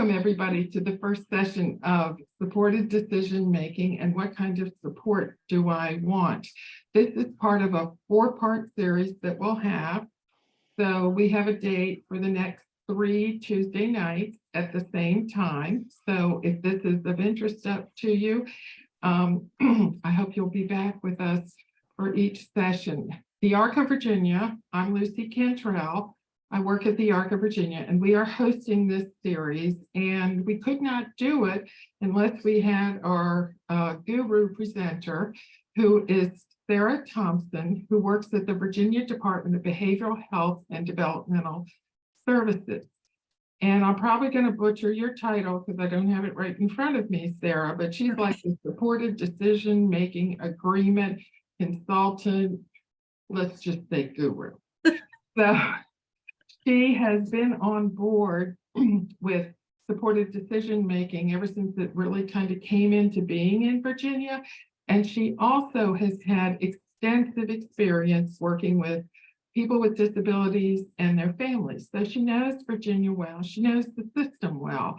Welcome everybody to the first session of supported decision making and what kind of support do I want? This is part of a 4-part series that we'll have. So we have a date for the next 3 Tuesday nights at the same time. So if this is of interest to you, I hope you'll be back with us for each session. The Arc of Virginia, I'm Lucy Cantrell. I work at the Arc of Virginia, and we are hosting this series, and we could not do it unless we had our guru presenter, who is Sarah Thompson, who works at the Virginia Department of Behavioral Health and Developmental Services. And I'm probably going to butcher your title because I don't have it right in front of me, Sarah, but she's like the supported decision-making agreement consultant, let's just say guru. So she has been on board with supported decision-making ever since it really kind of came into being in Virginia. And she also has had extensive experience working with people with disabilities and their families. So she knows Virginia well, she knows the system well.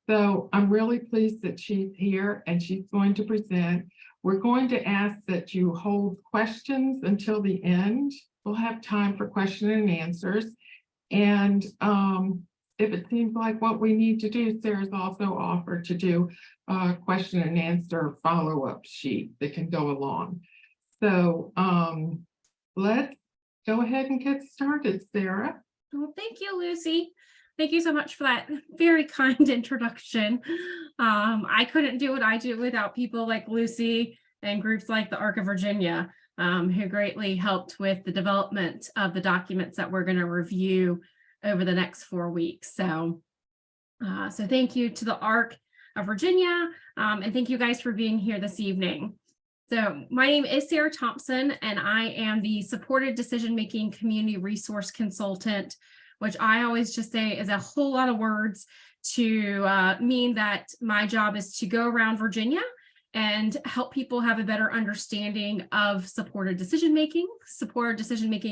So I'm really pleased that she's here and she's going to present. We're going to ask that you hold questions until the end. We'll have time for question and answers. And if it seems like what we need to do, Sarah's also offered to do a question and answer follow-up sheet that can go along. So let's go ahead and get started, Sarah. Well, thank you, Lucy. Thank you so much for that very kind introduction. I couldn't do what I do without people like Lucy and groups like the Arc of Virginia, who greatly helped with the development of the documents that we're going to review over the next 4 weeks. So thank you to the Arc of Virginia, and thank you guys for being here this evening. So my name is Sarah Thompson, and I am the Supported Decision-Making Community Resource Consultant, which I always just say is a whole lot of words to mean that my job is to go around Virginia and help people have a better understanding of supported decision-making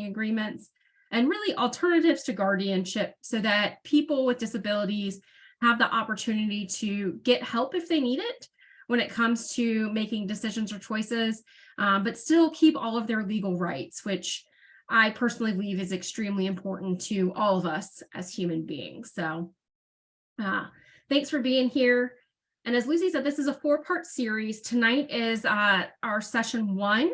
agreements, and really alternatives to guardianship so that people with disabilities have the opportunity to get help if they need it when it comes to making decisions or choices, but still keep all of their legal rights, which I personally believe is extremely important to all of us as human beings. So thanks for being here. And as Lucy said, this is a 4-part series. Tonight is our session 1,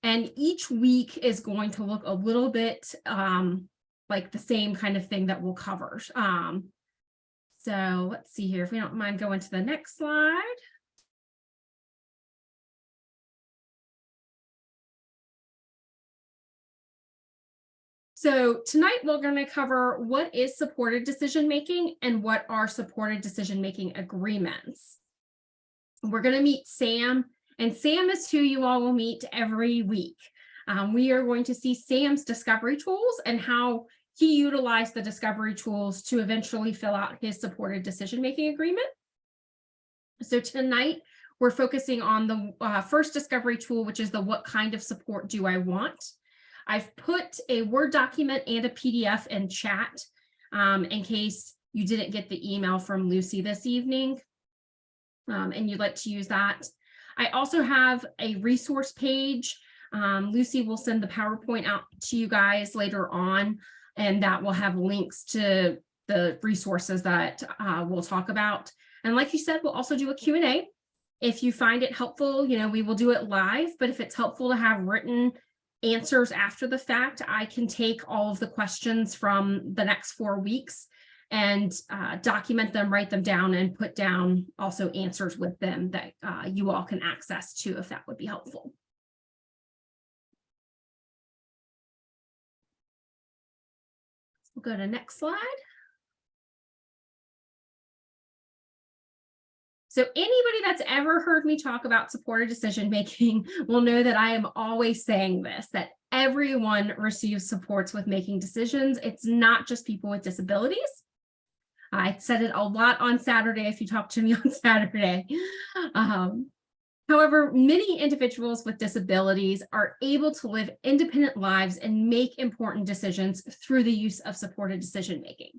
and each week is going to look a little bit like the same kind of thing that we'll cover. So let's see here, if we don't mind going to the next slide. So tonight we're going to cover what is supported decision-making and what are supported decision-making agreements. We're going to meet Sam, and Sam is who you all will meet every week. We are going to see Sam's discovery tools and how he utilized the discovery tools to eventually fill out his supported decision-making agreement. So tonight we're focusing on the first discovery tool, which is the what kind of support do I want? I've put a Word document and a PDF in chat in case you didn't get the email from Lucy this evening and you'd like to use that. I also have a resource page. Lucy will send the PowerPoint out to you guys later on, and that will have links to the resources that we'll talk about. And like you said, we'll also do a Q&A. If you find it helpful, we will do it live, but if it's helpful to have written answers after the fact, I can take all of the questions from the next 4 weeks and document them, write them down, and put down also answers with them that you all can access to if that would be helpful. We'll go to next slide. So anybody that's ever heard me talk about supported decision-making will know that I am always saying this, that everyone receives supports with making decisions. It's not just people with disabilities. I said it a lot on Saturday if you talk to me on Saturday. However, many individuals with disabilities are able to live independent lives and make important decisions through the use of supported decision-making.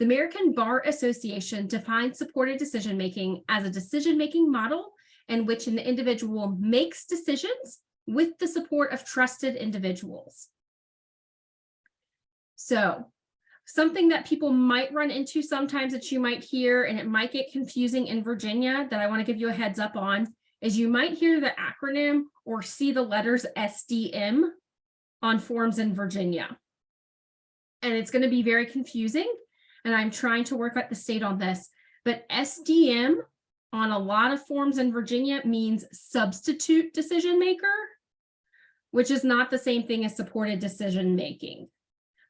The American Bar Association defines supported decision-making as a decision-making model in which an individual makes decisions with the support of trusted individuals. So, something that people might run into sometimes that you might hear, and it might get confusing in Virginia, that I want to give you a heads up on, is you might hear the acronym or see the letters SDM on forms in Virginia. And it's going to be very confusing, and I'm trying to work at the state on this, but SDM on a lot of forms in Virginia means substitute decision maker, which is not the same thing as supported decision making.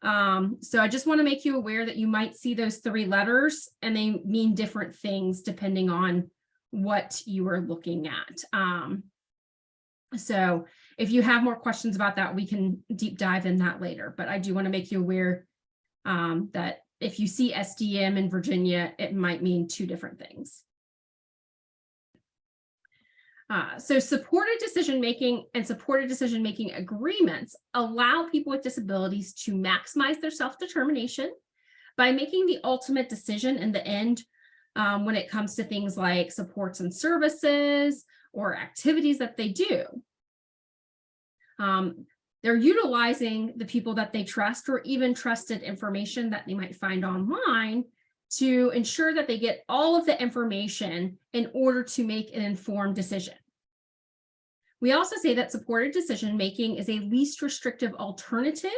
So I just want to make you aware that you might see those three letters and they mean different things depending on what you are looking at. So if you have more questions about that, we can deep dive in that later, but I do want to make you aware that if you see SDM in Virginia, it might mean two different things. So supported decision-making and supported decision-making agreements allow people with disabilities to maximize their self-determination by making the ultimate decision in the end when it comes to things like supports and services or activities that they do. They're utilizing the people that they trust or even trusted information that they might find online to ensure that they get all of the information in order to make an informed decision. We also say that supported decision-making is a least restrictive alternative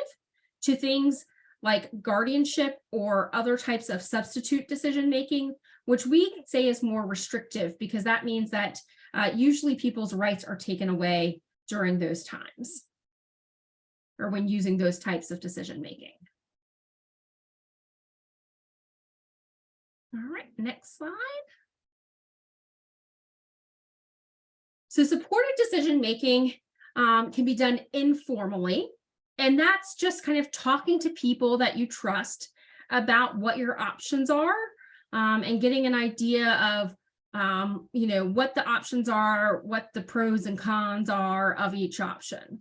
to things like guardianship or other types of substitute decision-making, which we say is more restrictive because that means that usually people's rights are taken away during those times or when using those types of decision-making. All right, next slide. So supported decision-making can be done informally, and that's just kind of talking to people that you trust about what your options are and getting an idea of what the options are, what the pros and cons are of each option.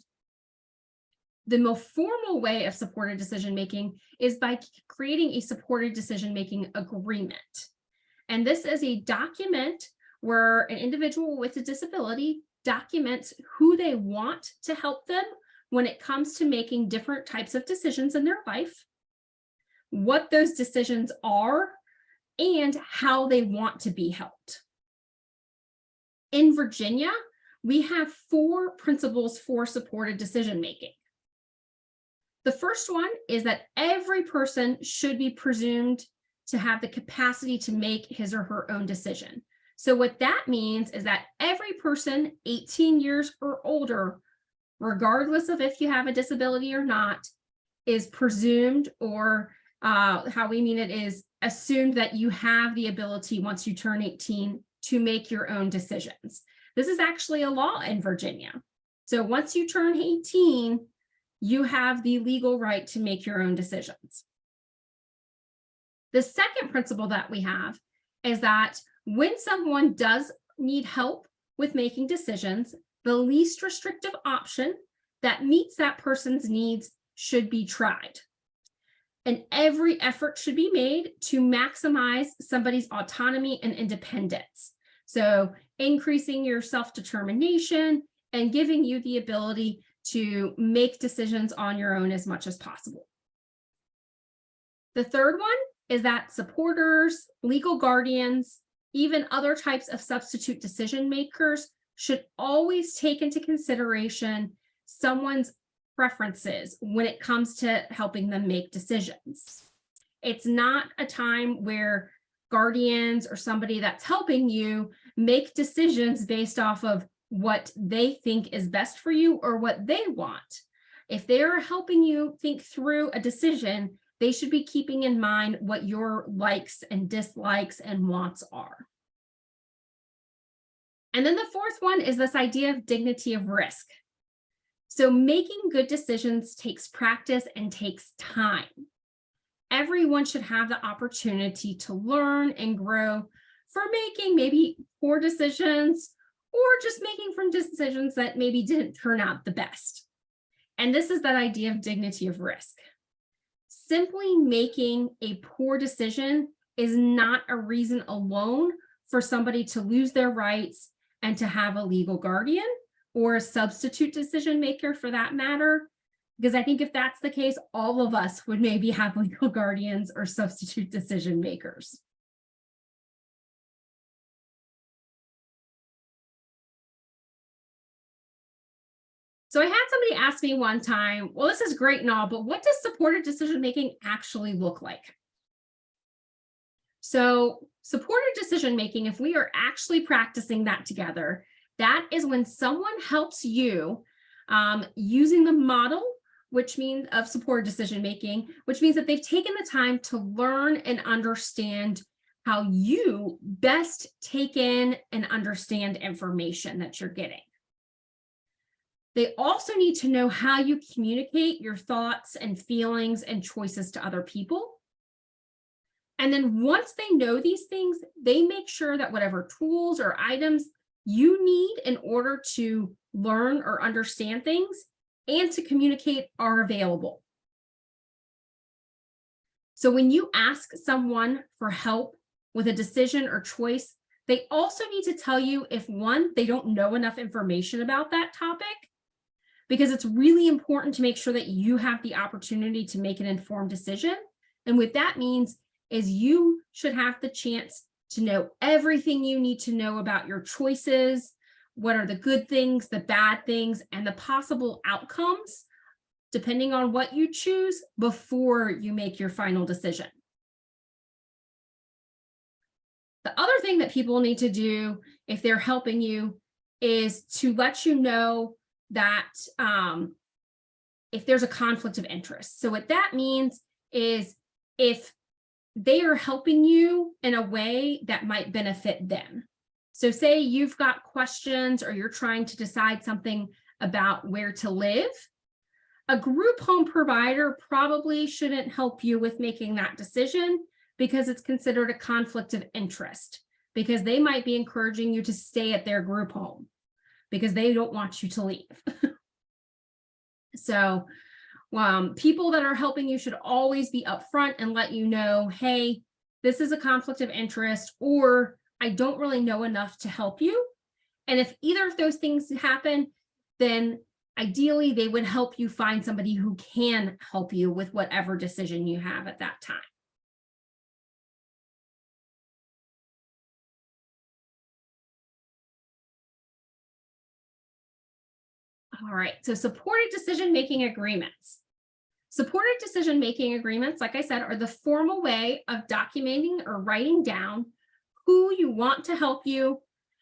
The more formal way of supported decision-making is by creating a supported decision-making agreement. And this is a document where an individual with a disability documents who they want to help them when it comes to making different types of decisions in their life, what those decisions are, and how they want to be helped. In Virginia, we have 4 principles for supported decision-making. The first one is that every person should be presumed to have the capacity to make his or her own decision. So what that means is that every person 18 years or older, regardless of if you have a disability or not, is presumed, or how we mean it is assumed, that you have the ability once you turn 18 to make your own decisions. This is actually a law in Virginia. So once you turn 18, you have the legal right to make your own decisions. The second principle that we have is that when someone does need help with making decisions, the least restrictive option that meets that person's needs should be tried. And every effort should be made to maximize somebody's autonomy and independence. So increasing your self-determination and giving you the ability to make decisions on your own as much as possible. The third one is that supporters, legal guardians, even other types of substitute decision makers should always take into consideration someone's preferences when it comes to helping them make decisions. It's not a time where guardians or somebody that's helping you make decisions based off of what they think is best for you or what they want. If they're helping you think through a decision, they should be keeping in mind what your likes and dislikes and wants are. And then the fourth one is this idea of dignity of risk. So making good decisions takes practice and takes time. Everyone should have the opportunity to learn and grow for making maybe poor decisions or just making from decisions that maybe didn't turn out the best. And this is that idea of dignity of risk. simply making a poor decision is not a reason alone for somebody to lose their rights and to have a legal guardian or a substitute decision maker for that matter. Because I think if that's the case, all of us would maybe have legal guardians or substitute decision makers. So I had somebody ask me one time, well, this is great and all, but what does supported decision-making actually look like? So supported decision-making, if we are actually practicing that together, that is when someone helps you using the model, which means of supported decision-making, which means that they've taken the time to learn and understand how you best take in and understand information that you're getting. They also need to know how you communicate your thoughts and feelings and choices to other people. And then once they know these things, they make sure that whatever tools or items you need in order to learn or understand things and to communicate are available. So when you ask someone for help with a decision or choice, they also need to tell you if, one, they don't know enough information about that topic, because it's really important to make sure that you have the opportunity to make an informed decision. And what that means is you should have the chance to know everything you need to know about your choices, what are the good things, the bad things, and the possible outcomes, depending on what you choose, before you make your final decision. The other thing that people need to do if they're helping you is to let you know that if there's a conflict of interest. So what that means is if they are helping you in a way that might benefit them. So say you've got questions or you're trying to decide something about where to live, a group home provider probably shouldn't help you with making that decision because it's considered a conflict of interest, because they might be encouraging you to stay at their group home because they don't want you to leave. So people that are helping you should always be upfront and let you know, hey, this is a conflict of interest, or I don't really know enough to help you. And if either of those things happen, then ideally they would help you find somebody who can help you with whatever decision you have at that time. All right, so supported decision-making agreements. Supported decision-making agreements, like I said, are the formal way of documenting or writing down who you want to help you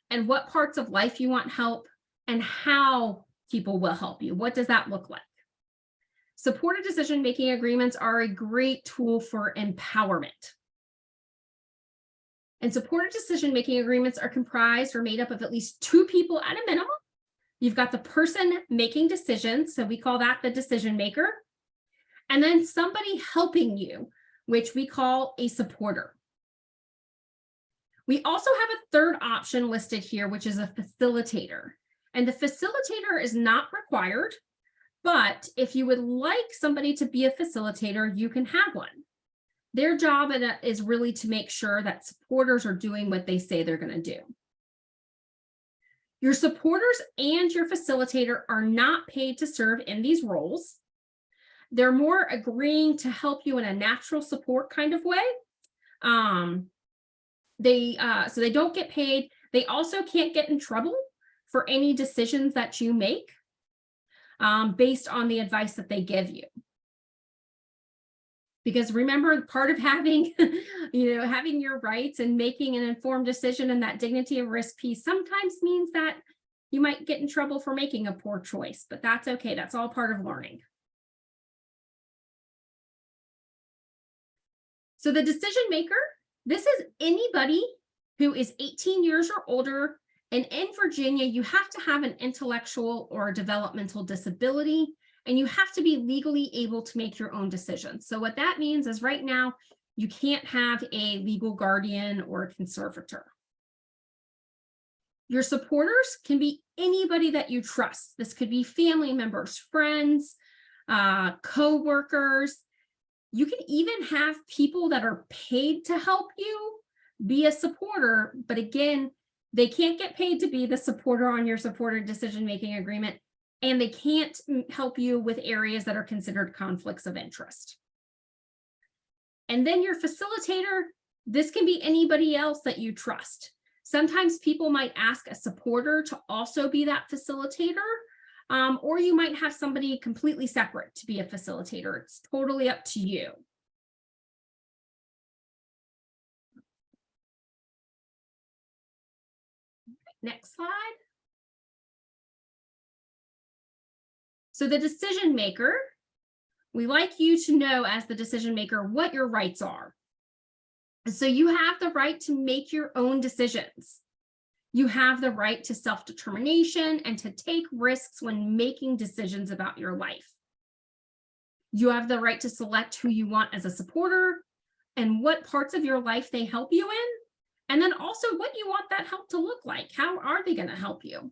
and what parts of life you want help and how people will help you. What does that look like? Supported decision-making agreements are a great tool for empowerment. And supported decision-making agreements are comprised or made up of at least two people at a minimum. You've got the person making decisions, so we call that the decision maker, and then somebody helping you, which we call a supporter. We also have a third option listed here, which is a facilitator. And the facilitator is not required, but if you would like somebody to be a facilitator, you can have one. Their job is really to make sure that supporters are doing what they say they're going to do. Your supporters and your facilitator are not paid to serve in these roles. They're more agreeing to help you in a natural support kind of way. So they don't get paid. They also can't get in trouble for any decisions that you make based on the advice that they give you. Because remember, part of having, having your rights and making an informed decision and that dignity of risk piece sometimes means that you might get in trouble for making a poor choice, but that's okay. That's all part of learning. So the decision maker, this is anybody who is 18 years or older, and in Virginia, you have to have an intellectual or developmental disability, and you have to be legally able to make your own decisions. So what that means is right now, you can't have a legal guardian or a conservator. Your supporters can be anybody that you trust. This could be family members, friends, co-workers. You can even have people that are paid to help you be a supporter, but again, they can't get paid to be the supporter on your supported decision-making agreement, and they can't help you with areas that are considered conflicts of interest. And then your facilitator, this can be anybody else that you trust. Sometimes people might ask a supporter to also be that facilitator, or you might have somebody completely separate to be a facilitator. It's totally up to you. Next slide. So the decision maker, we like you to know as the decision maker what your rights are. So you have the right to make your own decisions. You have the right to self-determination and to take risks when making decisions about your life. You have the right to select who you want as a supporter and what parts of your life they help you in, and then also what you want that help to look like. How are they going to help you?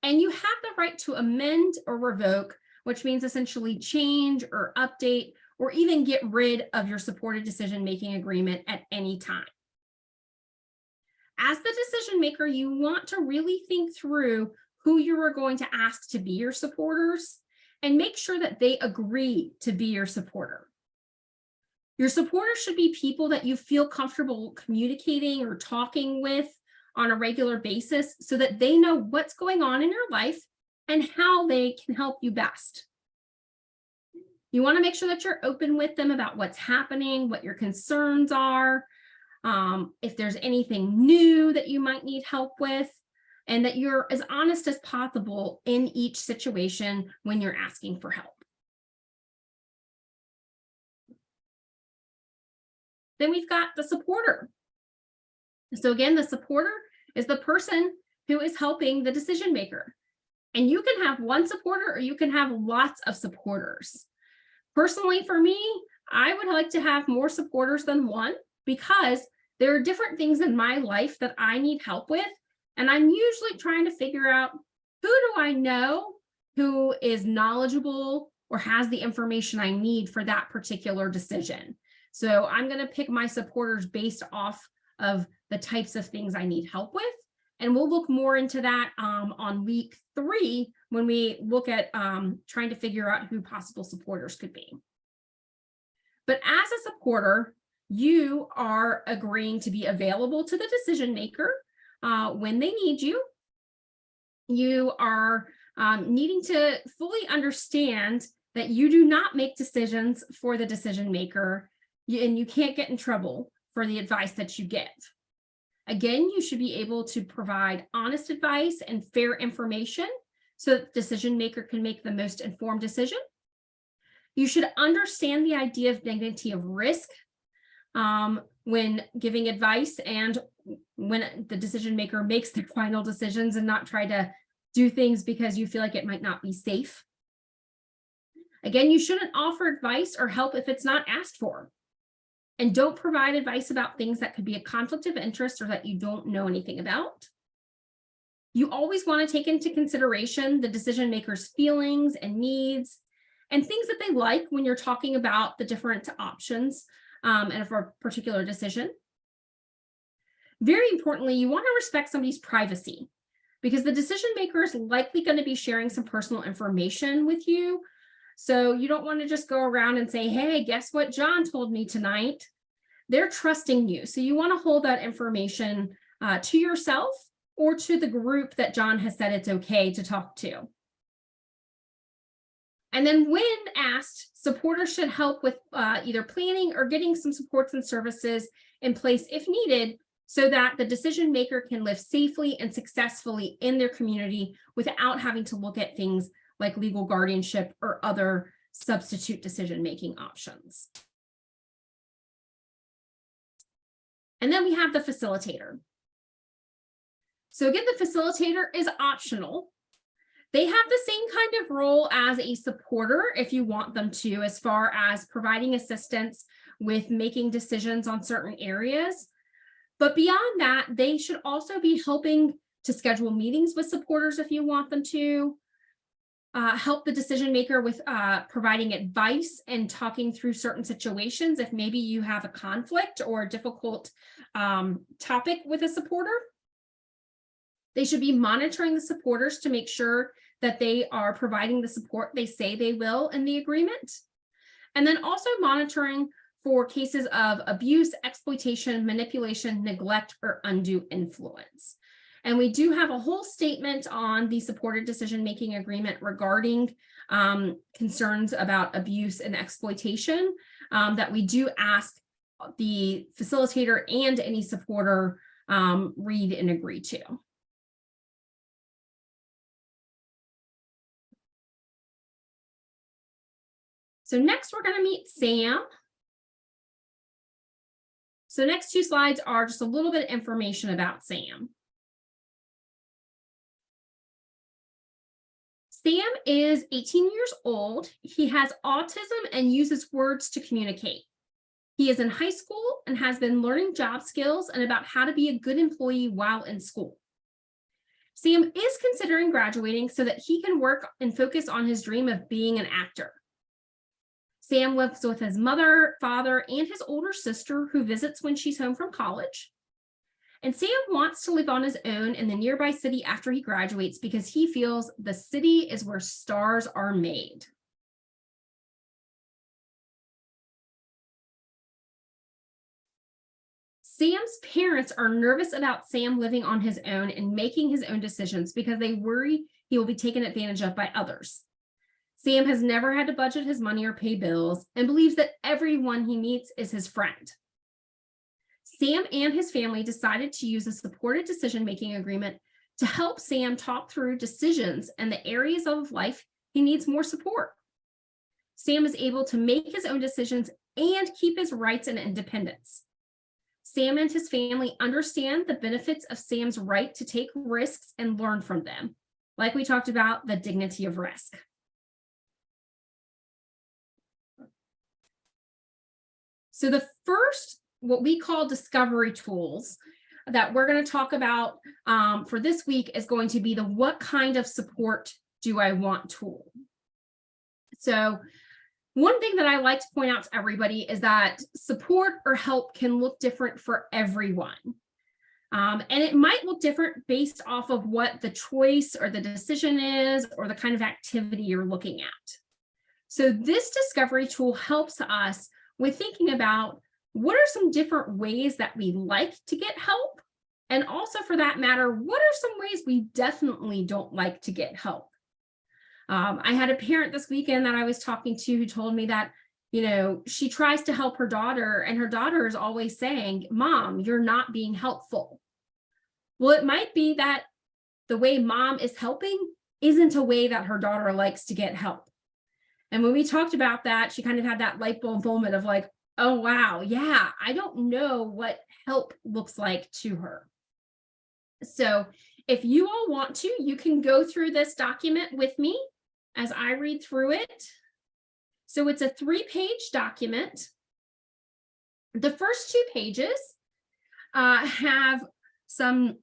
And you have the right to amend or revoke, which means essentially change or update or even get rid of your supported decision-making agreement at any time. As the decision maker, you want to really think through who you are going to ask to be your supporters and make sure that they agree to be your supporter. Your supporters should be people that you feel comfortable communicating or talking with on a regular basis so that they know what's going on in your life and how they can help you best. You want to make sure that you're open with them about what's happening, what your concerns are, if there's anything new that you might need help with, and that you're as honest as possible in each situation when you're asking for help. Then we've got the supporter. So again, the supporter is the person who is helping the decision maker. And you can have one supporter or you can have lots of supporters. Personally, for me, I would like to have more supporters than one because there are different things in my life that I need help with. And I'm usually trying to figure out who do I know who is knowledgeable or has the information I need for that particular decision. So I'm going to pick my supporters based off of the types of things I need help with. And we'll look more into that on week 3 when we look at trying to figure out who possible supporters could be. But as a supporter, you are agreeing to be available to the decision maker when they need you. You are needing to fully understand that you do not make decisions for the decision maker, and you can't get in trouble for the advice that you give. Again, you should be able to provide honest advice and fair information so that the decision maker can make the most informed decision. You should understand the idea of dignity of risk when giving advice and when the decision maker makes the final decisions, and not try to do things because you feel like it might not be safe. Again, you shouldn't offer advice or help if it's not asked for. And don't provide advice about things that could be a conflict of interest or that you don't know anything about. You always want to take into consideration the decision maker's feelings and needs and things that they like when you're talking about the different options and for a particular decision. Very importantly, you want to respect somebody's privacy because the decision maker is likely going to be sharing some personal information with you. So you don't want to just go around and say, hey, guess what John told me tonight? They're trusting you. So you want to hold that information to yourself or to the group that John has said it's okay to talk to. And then when asked, supporters should help with either planning or getting some supports and services in place if needed so that the decision maker can live safely and successfully in their community without having to look at things like legal guardianship or other substitute decision-making options. And then we have the facilitator. So again, the facilitator is optional. They have the same kind of role as a supporter if you want them to, as far as providing assistance with making decisions on certain areas. But beyond that, they should also be helping to schedule meetings with supporters if you want them to, help the decision maker with providing advice and talking through certain situations. If maybe you have a conflict or a difficult topic with a supporter, they should be monitoring the supporters to make sure that they are providing the support they say they will in the agreement. And then also monitoring for cases of abuse, exploitation, manipulation, neglect, or undue influence. And we do have a whole statement on the supported decision-making agreement regarding concerns about abuse and exploitation that we do ask the facilitator and any supporter read and agree to. So next we're going to meet Sam. So next two slides are just a little bit of information about Sam. Sam is 18 years old. He has autism and uses words to communicate. He is in high school and has been learning job skills and about how to be a good employee while in school. Sam is considering graduating so that he can work and focus on his dream of being an actor. Sam lives with his mother, father, and his older sister who visits when she's home from college. And Sam wants to live on his own in the nearby city after he graduates because he feels the city is where stars are made. Sam's parents are nervous about Sam living on his own and making his own decisions because they worry he will be taken advantage of by others. Sam has never had to budget his money or pay bills and believes that everyone he meets is his friend. Sam and his family decided to use a supported decision-making agreement to help Sam talk through decisions and the areas of life he needs more support. Sam is able to make his own decisions and keep his rights and independence. Sam and his family understand the benefits of Sam's right to take risks and learn from them. Like we talked about, the dignity of risk. So the first, what we call discovery tools that we're going to talk about for this week is going to be the what kind of support do I want tool. So one thing that I like to point out to everybody is that support or help can look different for everyone. And it might look different based off of what the choice or the decision is or the kind of activity you're looking at. So this discovery tool helps us with thinking about what are some different ways that we like to get help? And also for that matter, what are some ways we definitely don't like to get help? I had a parent this weekend that I was talking to who told me that, she tries to help her daughter and her daughter is always saying, "Mom, you're not being helpful." Well, it might be that the way mom is helping isn't a way that her daughter likes to get help. And when we talked about that, she kind of had that light bulb moment of like, oh, wow, yeah, I don't know what help looks like to her. So if you all want to, you can go through this document with me as I read through it. So it's a 3-page document. The first 2 pages have some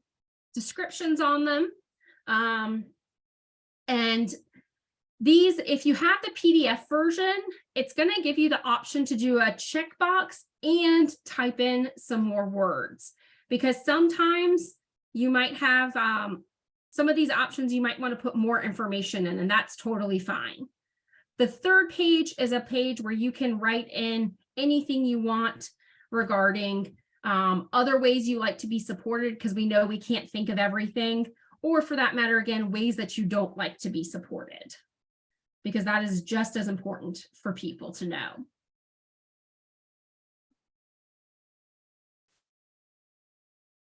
descriptions on them. And these, if you have the PDF version, it's going to give you the option to do a checkbox and type in some more words, because sometimes you might have some of these options you might want to put more information in, and that's totally fine. The 3rd page is a page where you can write in anything you want regarding other ways you like to be supported, because we know we can't think of everything, or for that matter, again, ways that you don't like to be supported, because that is just as important for people to know.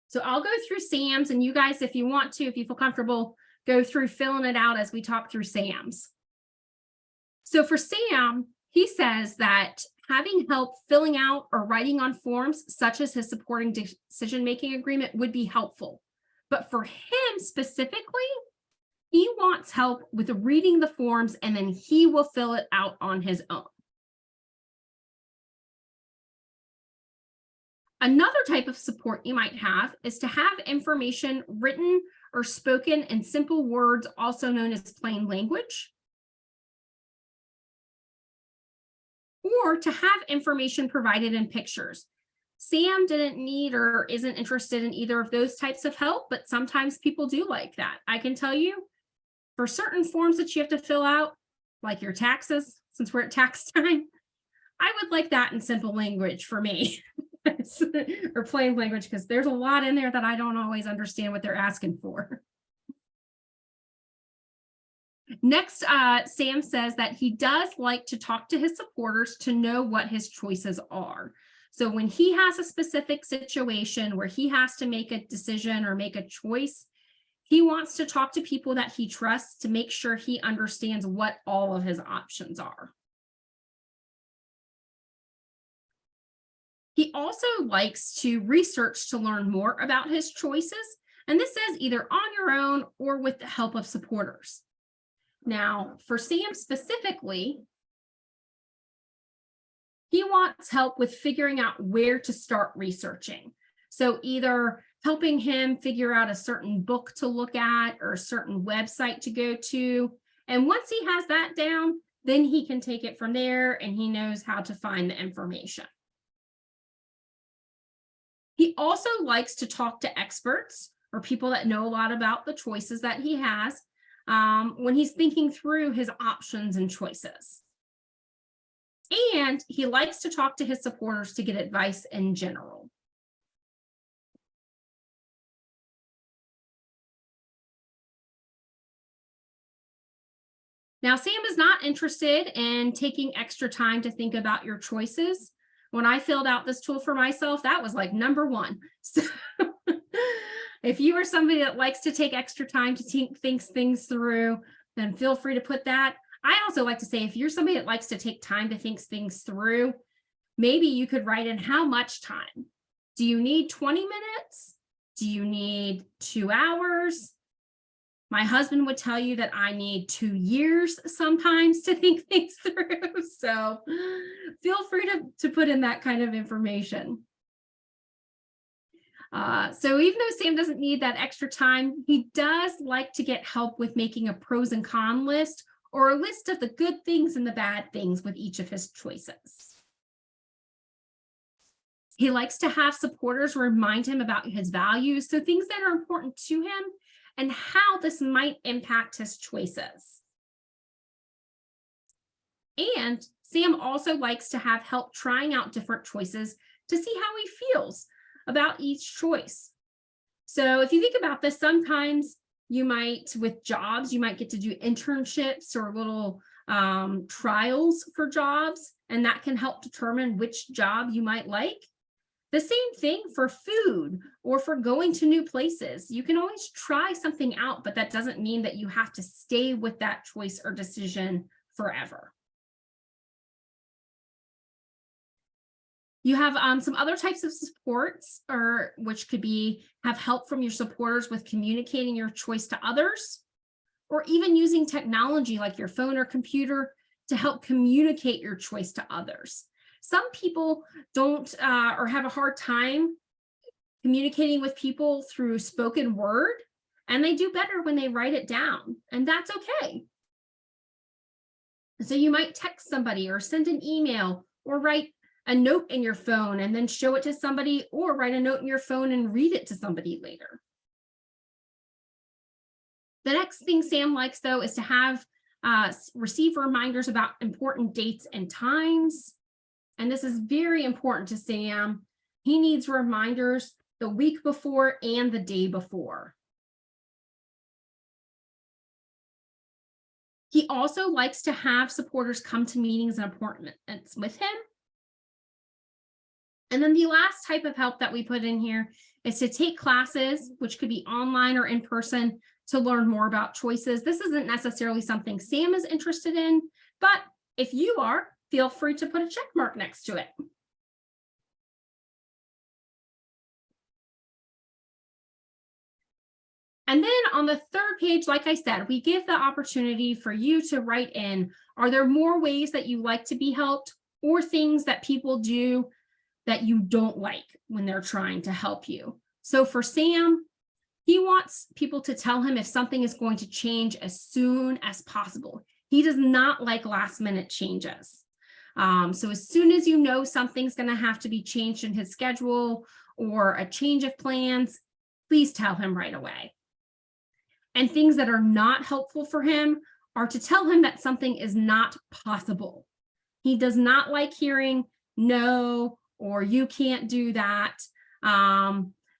So I'll go through Sam's, and you guys, if you want to, if you feel comfortable, go through filling it out as we talk through Sam's. So for Sam, he says that having help filling out or writing on forms, such as his supporting decision-making agreement, would be helpful. But for him specifically, he wants help with reading the forms, and then he will fill it out on his own. Another type of support you might have is to have information written or spoken in simple words, also known as plain language. or to have information provided in pictures. Sam didn't need or isn't interested in either of those types of help, but sometimes people do like that. I can tell you, for certain forms that you have to fill out, like your taxes, since we're at tax time, I would like that in simple language for me, or plain language, because there's a lot in there that I don't always understand what they're asking for. Next, Sam says that he does like to talk to his supporters to know what his choices are. So when he has a specific situation where he has to make a decision or make a choice, he wants to talk to people that he trusts to make sure he understands what all of his options are. He also likes to research to learn more about his choices, and this says either on your own or with the help of supporters. Now, for Sam specifically, he wants help with figuring out where to start researching. So either helping him figure out a certain book to look at or a certain website to go to. And once he has that down, then he can take it from there and he knows how to find the information. He also likes to talk to experts or people that know a lot about the choices that he has when he's thinking through his options and choices. And he likes to talk to his supporters to get advice in general. Now, Sam is not interested in taking extra time to think about your choices. When I filled out this tool for myself, that was like number one. So if you are somebody that likes to take extra time to think things through, then feel free to put that. I also like to say, if you're somebody that likes to take time to think things through, maybe you could write in how much time. Do you need 20 minutes? Do you need 2 hours? My husband would tell you that I need 2 years sometimes to think things through. So feel free to put in that kind of information. So even though Sam doesn't need that extra time, he does like to get help with making a pros and cons list or a list of the good things and the bad things with each of his choices. He likes to have supporters remind him about his values, so things that are important to him and how this might impact his choices. And Sam also likes to have help trying out different choices to see how he feels about each choice. So if you think about this, sometimes you might, with jobs, you might get to do internships or little trials for jobs, and that can help determine which job you might like. The same thing for food or for going to new places. You can always try something out, but that doesn't mean that you have to stay with that choice or decision forever. You have some other types of supports, which could be have help from your supporters with communicating your choice to others, or even using technology like your phone or computer to help communicate your choice to others. Some people don't or have a hard time communicating with people through spoken word, and they do better when they write it down, and that's okay. So you might text somebody or send an email or write a note in your phone and then show it to somebody, or write a note in your phone and read it to somebody later. The next thing Sam likes, though, is to have receive reminders about important dates and times. And this is very important to Sam. He needs reminders the week before and the day before. He also likes to have supporters come to meetings and appointments with him. And then the last type of help that we put in here is to take classes, which could be online or in person, to learn more about choices. This isn't necessarily something Sam is interested in, but if you are, feel free to put a check mark next to it. And then on the third page, like I said, we give the opportunity for you to write in, are there more ways that you like to be helped, or things that people do that you don't like when they're trying to help you? So for Sam, he wants people to tell him if something is going to change as soon as possible. He does not like last minute changes. So as soon as you know something's going to have to be changed in his schedule or a change of plans, please tell him right away. And things that are not helpful for him are to tell him that something is not possible. He does not like hearing no, or you can't do that.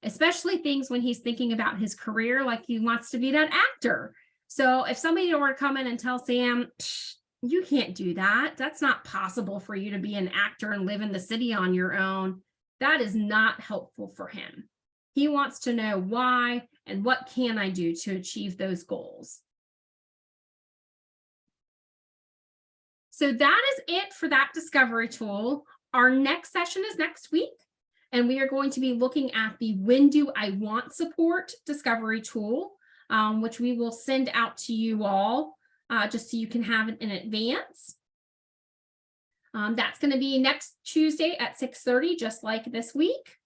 Especially things when he's thinking about his career, like he wants to be that actor. So if somebody were to come in and tell Sam, you can't do that, that's not possible for you to be an actor and live in the city on your own, that is not helpful for him. He wants to know why and what can I do to achieve those goals. So that is it for that discovery tool. Our next session is next week, and we are going to be looking at the When Do I Want Support discovery tool, which we will send out to you all just so you can have it in advance. That's going to be next Tuesday at 6:30, just like this week.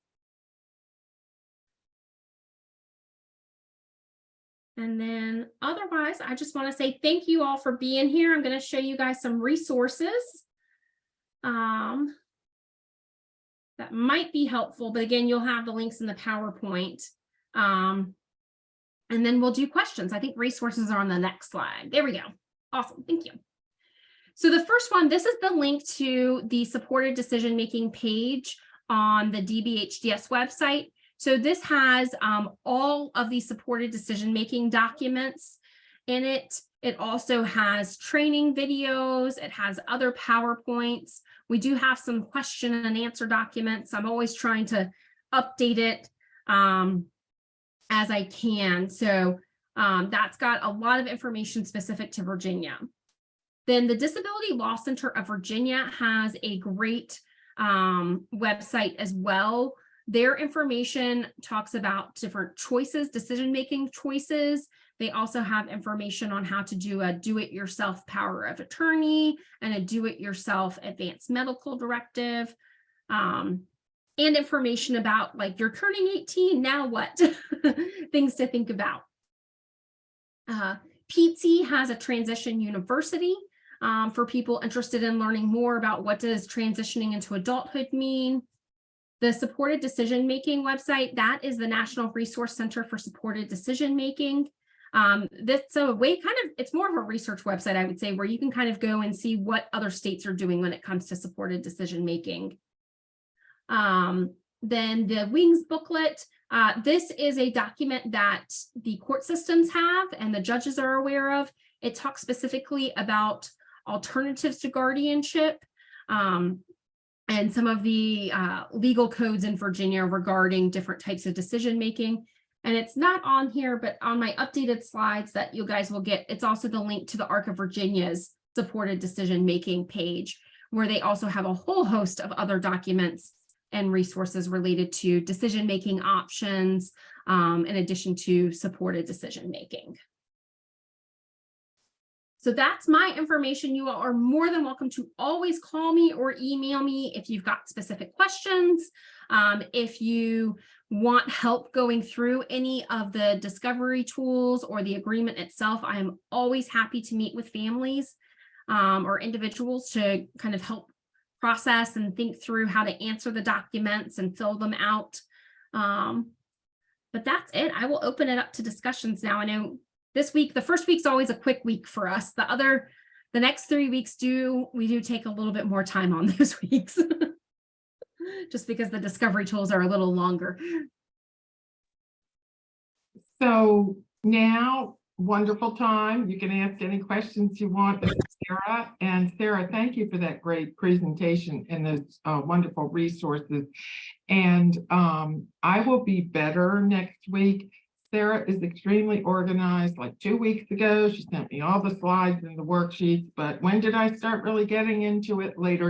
And then otherwise, I just want to say thank you all for being here. I'm going to show you guys some resources that might be helpful, but again, you'll have the links in the PowerPoint. And then we'll do questions. I think resources are on the next slide. There we go. Awesome. Thank you. So the first one, this is the link to the supported decision-making page on the DBHDS website. So this has all of the supported decision-making documents in it. It also has training videos. It has other PowerPoints. We do have some question and answer documents. I'm always trying to update it as I can. So that's got a lot of information specific to Virginia. Then the Disability Law Center of Virginia has a great website as well. Their information talks about different choices, decision-making choices. They also have information on how to do a do-it-yourself power of attorney and a do-it-yourself advanced medical directive, and information about like you're turning 18, now what? Things to think about. PT has a transition university for people interested in learning more about what does transitioning into adulthood mean. The supported decision-making website, that is the National Resource Center for Supported Decision-Making. That's a way it's more of a research website, I would say, where you can kind of go and see what other states are doing when it comes to supported decision-making. Then the WINGS booklet, this is a document that the court systems have and the judges are aware of. It talks specifically about alternatives to guardianship, and some of the legal codes in Virginia regarding different types of decision-making. And it's not on here, but on my updated slides that you guys will get, it's also the link to the ARC of Virginia's supported decision-making page, where they also have a whole host of other documents and resources related to decision-making options, in addition to supported decision-making. So that's my information. You all are more than welcome to always call me or email me if you've got specific questions. If you want help going through any of the discovery tools or the agreement itself, I am always happy to meet with families or individuals to kind of help process and think through how to answer the documents and fill them out. But that's it. I will open it up to discussions now. I know this week, the first week's always a quick week for us. The next 3 weeks we do take a little bit more time on those weeks, just because the discovery tools are a little longer. So now, wonderful time. You can ask any questions you want to Sarah. And Sarah, thank you for that great presentation and those wonderful resources. And I will be better next week. Sarah is extremely organized. Like 2 weeks ago, she sent me all the slides and the worksheets, but when did I start really getting into it? Later